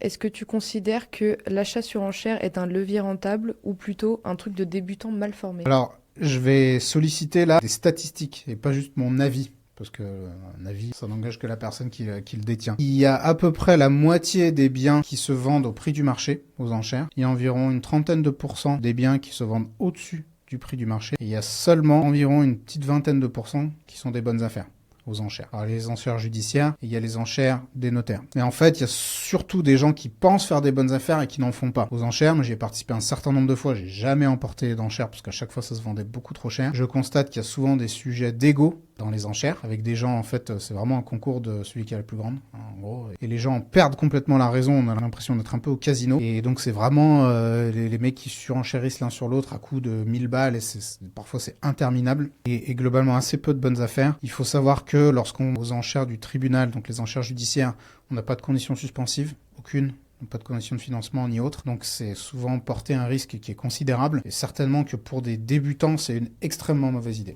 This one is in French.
Est-ce que tu considères que l'achat sur enchère est un levier rentable ou plutôt un truc de débutant mal formé? Alors, je vais solliciter là des statistiques et pas juste mon avis. Parce que un avis, ça n'engage que la personne qui le détient. Il y a à peu près la moitié des biens qui se vendent au prix du marché, aux enchères. Il y a environ une trentaine de pourcents des biens qui se vendent au-dessus du prix du marché. Et il y a seulement environ une petite vingtaine de pourcents qui sont des bonnes affaires aux enchères. Alors, les enchères judiciaires, et il y a les enchères des notaires. Et en fait, il y a surtout des gens qui pensent faire des bonnes affaires et qui n'en font pas. Aux enchères, moi j'y ai participé un certain nombre de fois, j'ai jamais emporté d'enchères parce qu'à chaque fois ça se vendait beaucoup trop cher. Je constate qu'il y a souvent des sujets d'ego dans les enchères, avec des gens, en fait, c'est vraiment un concours de celui qui a la plus grande, en gros. Et les gens perdent complètement la raison, on a l'impression d'être un peu au casino. Et donc c'est vraiment les mecs qui surenchérissent l'un sur l'autre à coups de 1000 balles, et parfois c'est interminable. Et globalement assez peu de bonnes affaires. Il faut savoir que lorsqu'on aux enchères du tribunal, donc les enchères judiciaires, on n'a pas de conditions suspensives, aucune. Pas de conditions de financement ni autre, donc c'est souvent porter un risque qui est considérable, et certainement que pour des débutants, c'est une extrêmement mauvaise idée.